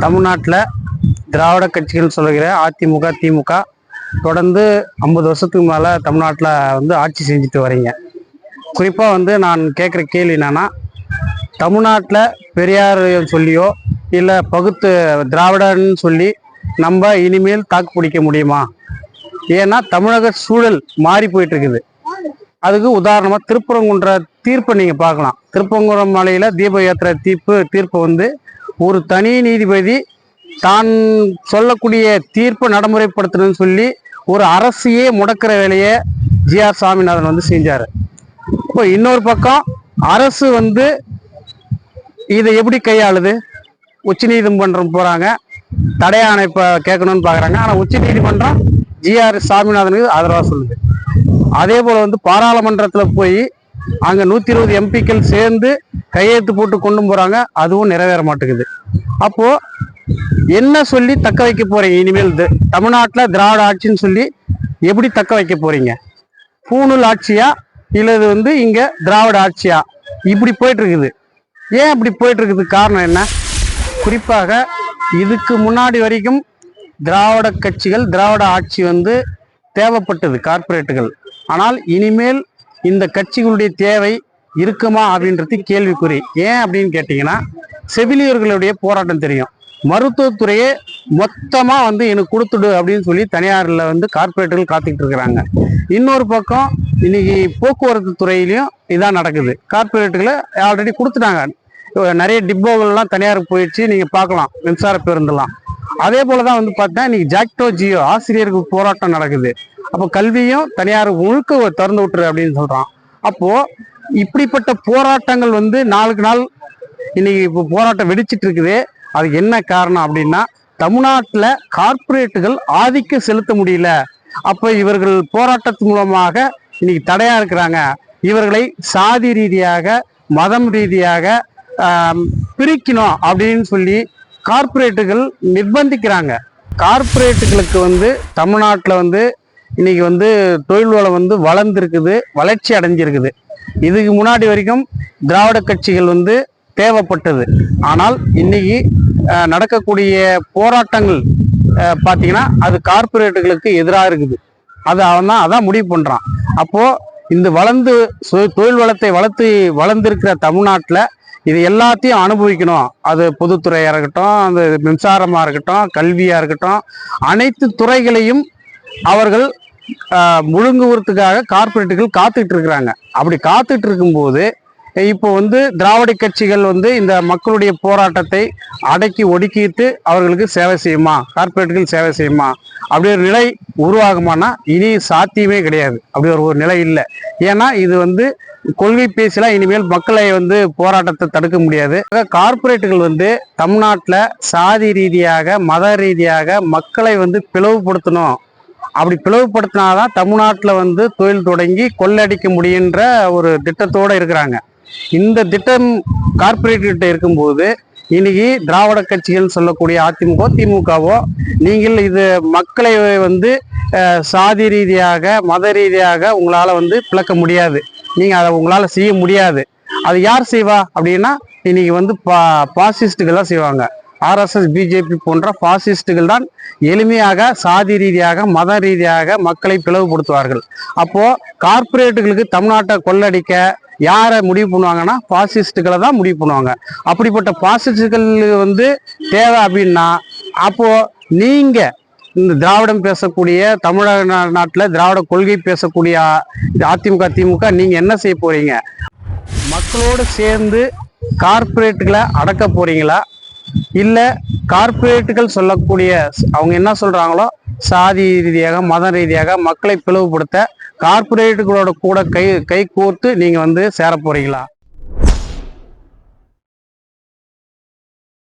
தமிழ்நாட்டில் திராவிட கட்சிகள் சொல்லுகிற அதிமுக திமுக தொடர்ந்து 50 வருஷத்துக்கு மேலே தமிழ்நாட்டில் வந்து ஆட்சி செஞ்சுட்டு வரீங்க. குறிப்பாக நான் கேட்குற கேள்வி என்னன்னா, தமிழ்நாட்டில் பெரியார் சொல்லியோ இல்லை பகுத்து திராவிடன்னு சொல்லி நம்ம இனிமேல் தாக்கு பிடிக்க முடியுமா? ஏன்னா தமிழக சூழல் மாறி போயிட்டு இருக்குது. அதுக்கு உதாரணமாக திருப்பரங்குன்ற தீர்ப்பை நீங்கள் பார்க்கலாம். திருப்பரங்குன்றம் மலையில் தீப யாத்திரை தீர்ப்பு ஒரு தனி நீதிபதி தான் சொல்லக்கூடிய தீர்ப்பை நடைமுறைப்படுத்தணும்னு சொல்லி ஒரு அரசையே முடக்கிற வேலையை ஜி.ஆர். சாமிநாதன் செஞ்சார். இப்போ இன்னொரு பக்கம் அரசு இதை எப்படி கையாளுது? உச்ச நீதிமன்றம் போகிறாங்க, தடை ஆணை இப்போ கேட்கணும்னு பார்க்குறாங்க. ஆனால் உச்ச நீதிமன்றம் ஜி.ஆர். சாமிநாதனுக்கு ஆதரவாக சொல்லுது. அதே போல் பாராளுமன்றத்தில் போய் அங்கே 120 எம்பிக்கள் சேர்ந்து கையெழுத்து போட்டு கொண்டு போகிறாங்க, அதுவும் நிறைவேற மாட்டேங்குது. அப்போது என்ன சொல்லி தக்க வைக்க போகிறீங்க? இனிமேல் தமிழ்நாட்டில் திராவிட ஆட்சின்னு சொல்லி எப்படி தக்க வைக்க போகிறீங்க? பூணூல் ஆட்சியா இல்லை இங்கே திராவிட ஆட்சியா? இப்படி போயிட்டுருக்குது. ஏன் இப்படி போயிட்டுருக்குது? காரணம் என்ன? குறிப்பாக இதுக்கு முன்னாடி வரைக்கும் திராவிட கட்சிகள் திராவிட ஆட்சி தேவைப்பட்டது கார்ப்பரேட்டுகள். ஆனால் இனிமேல் இந்த கட்சிகளுடைய தேவை இருக்குமா அப்படின்றது கேள்விக்குறி. ஏன் அப்படின்னு கேட்டிங்கன்னா, செவிலியர்களுடைய போராட்டம் தெரியும். மருத்துவத்துறையே மொத்தமாக எனக்கு கொடுத்துடு அப்படின்னு சொல்லி தனியாரில் கார்ப்பரேட்டுகள் காத்துக்கிட்டு இருக்கிறாங்க. இன்னொரு பக்கம் இன்னைக்கு போக்குவரத்து துறையிலையும் இதான் நடக்குது. கார்ப்பரேட்டுகளை ஆல்ரெடி கொடுத்துட்டாங்க. நிறைய டிப்போகள்லாம் தனியாருக்கு போயிடுச்சு, நீங்கள் பார்க்கலாம், மின்சார பேருந்துலாம். அதே போல தான் பார்த்தா இன்னைக்கு ஜாக்டோ ஜியோ ஆசிரியர்கள் போராட்டம் நடக்குது. அப்போ கல்வியும் தனியார் முழுக்க திறந்து விட்டுரு அப்படின்னு சொல்கிறான். அப்போது இப்படிப்பட்ட போராட்டங்கள் நாளுக்கு நாள் இன்னைக்கு இப்போ போராட்டம் வெடிச்சிட்டு இருக்குது. அதுக்கு என்ன காரணம் அப்படின்னா, தமிழ்நாட்டில் கார்ப்பரேட்டுகள் ஆதிக்கம் செலுத்த முடியல. அப்போ இவர்கள் போராட்டத்தின் மூலமாக இன்னைக்கு தடையாக இருக்கிறாங்க. இவர்களை சாதி ரீதியாக மதம் ரீதியாக பிரிக்கணும் அப்படின்னு சொல்லி கார்ப்பரேட்டுகள் நிர்பந்திக்கிறாங்க. கார்ப்பரேட்டுகளுக்கு தமிழ்நாட்டில் இன்னைக்கு தொழில் வளம் வளர்ந்துருக்குது, வளர்ச்சி அடைஞ்சிருக்குது. இதுக்கு முன்னாடி வரைக்கும் திராவிட கட்சிகள் தேவைப்பட்டது. ஆனால் இன்னைக்கு நடக்கக்கூடிய போராட்டங்கள் பார்த்தீங்கன்னா அது கார்ப்பரேட்டுகளுக்கு எதிராக இருக்குது. அதான் முடிவு பண்ணுறான். அப்போது இந்த தொழில் வளத்தை வளர்ந்துருக்கிற தமிழ்நாட்டில் இது எல்லாத்தையும் அனுபவிக்கணும். அது பொதுத்துறையாக இருக்கட்டும், அந்த மின்சாரமாக இருக்கட்டும், கல்வியாக இருக்கட்டும், அனைத்து துறைகளையும் அவர்கள் முழுங்குவதற்காக கார்ப்பரேட்டுகள் காத்துட்டு இருக்கிறாங்க. அப்படி காத்துட்டு இருக்கும்போது இப்போ திராவிட கட்சிகள் இந்த மக்களுடைய போராட்டத்தை அடக்கி ஒடுக்கிட்டு அவர்களுக்கு சேவை செய்யுமா? கார்ப்பரேட்டுகள் சேவை செய்யுமா? அப்படி ஒரு நிலை உருவாகுமானா இனி சாத்தியமே கிடையாது. அப்படி ஒரு நிலை இல்லை. ஏன்னா இது கொள்கை பேசலாம். இனிமேல் மக்களை போராட்டத்தை தடுக்க முடியாது. கார்ப்பரேட்டுகள் தமிழ்நாட்டில் சாதி ரீதியாக மத ரீதியாக மக்களை பிளவுபடுத்தணும். அப்படி பிளவுபடுத்தினாதான் தமிழ்நாட்டில் தொழில் தொடங்கி கொள்ளடிக்க முடியுன்ற ஒரு திட்டத்தோடு இருக்கிறாங்க. இந்த திட்டம் கார்ப்பரேட்டு இருக்கும்போது இன்னைக்கு திராவிட கட்சிகள் சொல்லக்கூடிய அதிமுக திமுகவோ நீங்கள் இது மக்களை சாதி ரீதியாக மத ரீதியாக உங்களால் பிளக்க முடியாது. நீங்கள் அதை உங்களால் செய்ய முடியாது. அது யார் செய்வா அப்படின்னா இன்னைக்கு பாசிஸ்டுகள் தான் செய்வாங்க. ஆர்எஸ்எஸ் பிஜேபி போன்ற பாசிஸ்டுகள் தான் எளிமையாக சாதி ரீதியாக மத ரீதியாக மக்களை பிளவுபடுத்துவார்கள். அப்போ கார்ப்பரேட்டுகளுக்கு தமிழ்நாட்டை கொள்ளடிக்க யாரை முடிவு பண்ணுவாங்கன்னா பாசிஸ்டுகளை தான் முடிவு பண்ணுவாங்க. அப்படிப்பட்ட பாசிஸ்டுகள் தேவை அப்படின்னா அப்போ நீங்க இந்த திராவிடம் பேசக்கூடிய தமிழக நாட்டில் திராவிட கொள்கை பேசக்கூடிய அதிமுக திமுக நீங்க என்ன செய்ய போறீங்க? மக்களோடு சேர்ந்து கார்ப்பரேட்டுகளை அடக்க போறீங்களா? இல்லை கார்ப்பரேட்டுகள் சொல்லக்கூடிய அவங்க என்ன சொல்றாங்களோ சாதி ரீதியாக மத ரீதியாக மக்களை பிளவுபடுத்த கார்ப்பரேட்டுகளோட கூட கை கோர்த்து நீங்க சேர போறீங்களா?